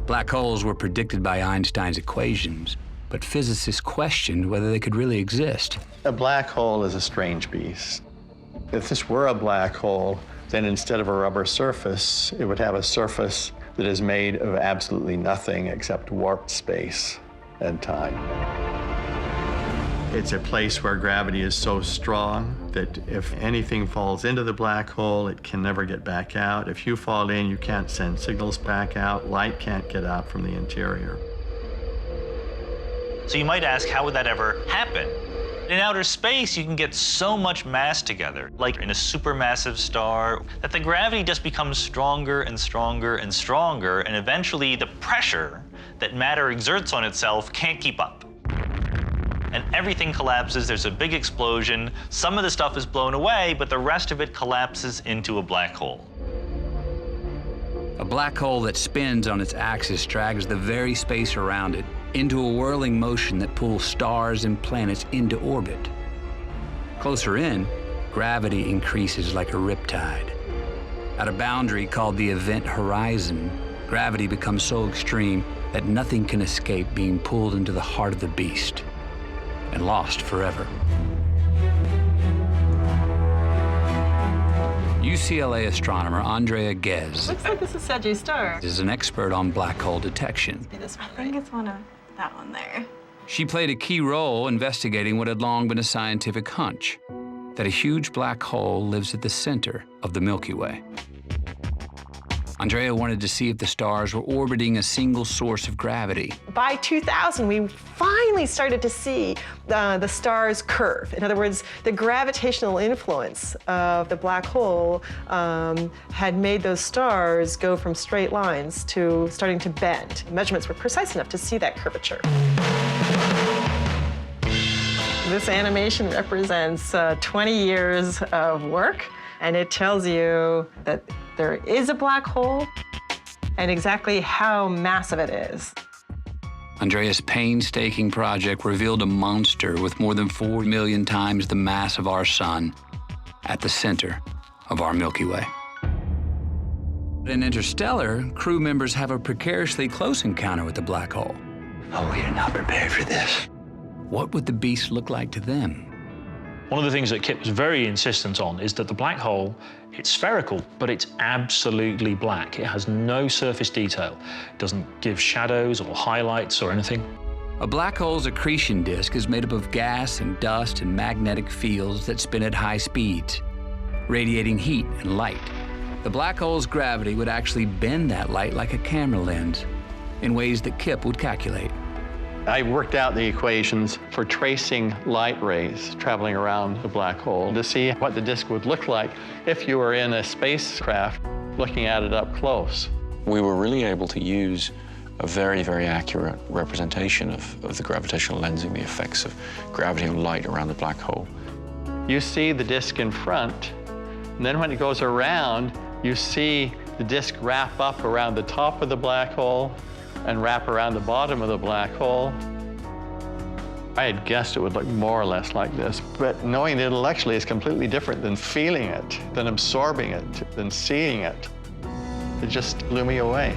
Black holes were predicted by Einstein's equations, but physicists questioned whether they could really exist. A black hole is a strange beast. If this were a black hole, then instead of a rubber surface, it would have a surface that is made of absolutely nothing except warped space and time. It's a place where gravity is so strong that if anything falls into the black hole, it can never get back out. If you fall in, you can't send signals back out. Light can't get out from the interior. So you might ask, how would that ever happen? In outer space, you can get so much mass together, like in a supermassive star, that the gravity just becomes stronger and stronger and stronger, and eventually the pressure that matter exerts on itself can't keep up. And everything collapses, there's a big explosion, some of the stuff is blown away, but the rest of it collapses into a black hole. A black hole that spins on its axis drags the very space around it into a whirling motion that pulls stars and planets into orbit. Closer in, gravity increases like a riptide. At a boundary called the event horizon, gravity becomes so extreme that nothing can escape being pulled into the heart of the beast and lost forever. UCLA astronomer Andrea Ghez Looks like this is Sagittarius star. is an expert on black hole detection. I think it's that one there. She played a key role investigating what had long been a scientific hunch, that a huge black hole lives at the center of the Milky Way. Andrea wanted to see if the stars were orbiting a single source of gravity. By 2000, we finally started to see the stars curve. In other words, the gravitational influence of the black hole had made those stars go from straight lines to starting to bend. Measurements were precise enough to see that curvature. This animation represents 20 years of work, and it tells you that there is a black hole and exactly how massive it is. Andrea's painstaking project revealed a monster with more than 4 million times the mass of our sun at the center of our Milky Way. In Interstellar, crew members have a precariously close encounter with the black hole. Oh, we are not prepared for this. What would the beast look like to them? One of the things that Kip was very insistent on is that the black hole, it's spherical, but it's absolutely black. It has no surface detail. It doesn't give shadows or highlights or anything. A black hole's accretion disk is made up of gas and dust and magnetic fields that spin at high speeds, radiating heat and light. The black hole's gravity would actually bend that light like a camera lens in ways that Kip would calculate. I worked out the equations for tracing light rays traveling around the black hole to see what the disk would look like if you were in a spacecraft looking at it up close. We were really able to use a very, very accurate representation of the gravitational lensing, the effects of gravity and light around the black hole. You see the disk in front, and then when it goes around, you see the disk wrap up around the top of the black hole and wrap around the bottom of the black hole. I had guessed it would look more or less like this, but knowing it intellectually is completely different than feeling it, than absorbing it, than seeing it. It just blew me away.